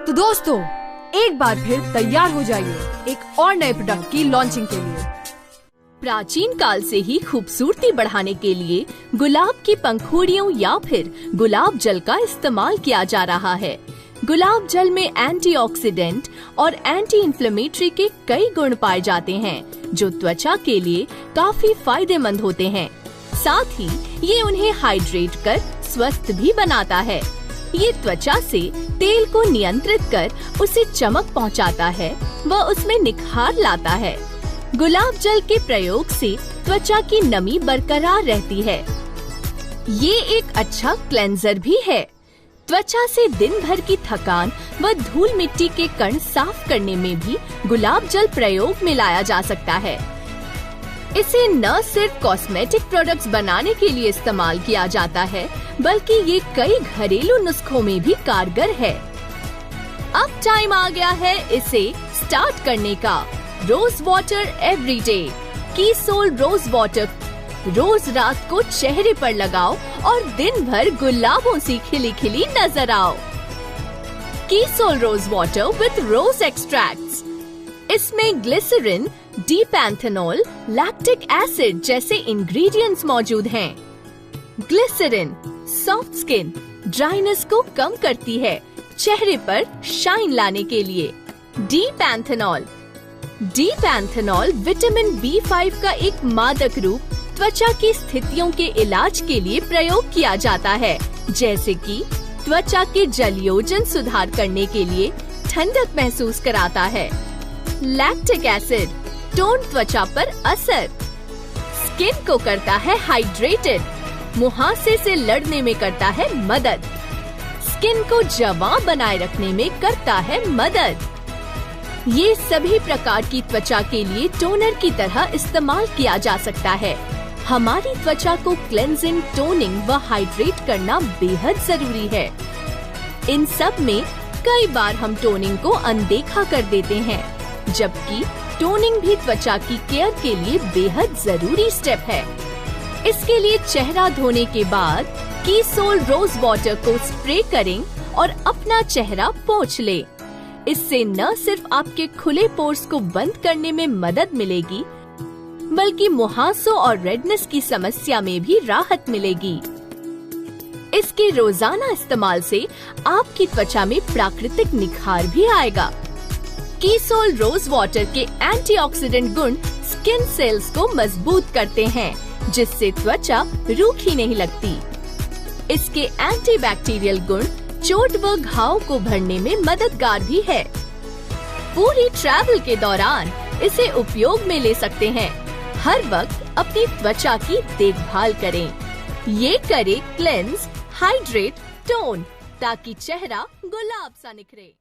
तो दोस्तों, एक बार फिर तैयार हो जाइए एक और नए प्रोडक्ट की लॉन्चिंग के लिए। प्राचीन काल से ही खूबसूरती बढ़ाने के लिए गुलाब की पंखुड़ियों या फिर गुलाब जल का इस्तेमाल किया जा रहा है। गुलाब जल में एंटीऑक्सीडेंट और एंटी इन्फ्लेमेटरी के कई गुण पाए जाते हैं, जो त्वचा के लिए काफी फायदेमंद होते हैं। साथ ही ये उन्हें हाइड्रेट कर स्वस्थ भी बनाता है। ये त्वचा से तेल को नियंत्रित कर उसे चमक पहुंचाता है व उसमें निखार लाता है। गुलाब जल के प्रयोग से त्वचा की नमी बरकरार रहती है। ये एक अच्छा क्लेंजर भी है। त्वचा से दिन भर की थकान व धूल मिट्टी के कण साफ करने में भी गुलाब जल प्रयोग में लाया जा सकता है। इसे न सिर्फ कॉस्मेटिक प्रोडक्ट्स बनाने के लिए इस्तेमाल किया जाता है, बल्कि ये कई घरेलू नुस्खों में भी कारगर है। अब टाइम आ गया है इसे स्टार्ट करने का। Rose water everyday Keysoul rose water रोज रात को चेहरे पर लगाओ और दिन भर गुलाबों सी खिली खिली नजर आओ। Keysoul rose water with rose extracts. इसमें ग्लिसरीन, डीपैंथेनॉल, लैक्टिक एसिड जैसे इंग्रेडिएंट्स मौजूद हैं। ग्लिसरीन सॉफ्ट स्किन ड्राइनेस को कम करती है, चेहरे पर शाइन लाने के लिए। डीपैंथेनॉल विटामिन B5 का एक मादक रूप त्वचा की स्थितियों के इलाज के लिए प्रयोग किया जाता है, जैसे कि त्वचा के जलयोजन सुधार करने के लिए ठंडक महसूस कराता है। लैक्टिक एसिड टोन त्वचा पर असर, स्किन को करता है हाइड्रेटेड, मुहासे से लड़ने में करता है मदद, स्किन को जवां बनाए रखने में करता है मदद। ये सभी प्रकार की त्वचा के लिए टोनर की तरह इस्तेमाल किया जा सकता है। हमारी त्वचा को क्लेंजिंग, टोनिंग व हाइड्रेट करना बेहद जरूरी है। इन सब में कई बार हम टोनिंग को अनदेखा कर देते हैं, जबकि टोनिंग भी त्वचा की केयर के लिए बेहद जरूरी स्टेप है। इसके लिए चेहरा धोने के बाद कीसोल रोज वाटर को स्प्रे करें और अपना चेहरा पोंछ लें। इससे न सिर्फ आपके खुले पोर्स को बंद करने में मदद मिलेगी, बल्कि मुहासों और रेडनेस की समस्या में भी राहत मिलेगी। इसके रोजाना इस्तेमाल से आपकी त्वचा में प्राकृतिक निखार भी आएगा। कीसोल रोज वाटर के एंटीऑक्सीडेंट गुण स्किन सेल्स को मजबूत करते हैं, जिससे त्वचा रूखी नहीं लगती। इसके एंटीबैक्टीरियल गुण चोट व घाव को भरने में मददगार भी है। पूरी ट्रैवल के दौरान इसे उपयोग में ले सकते हैं। हर वक्त अपनी त्वचा की देखभाल करें। ये करे क्लेंस, हाइड्रेट, टोन, ताकि चेहरा गुलाब सा निखरे।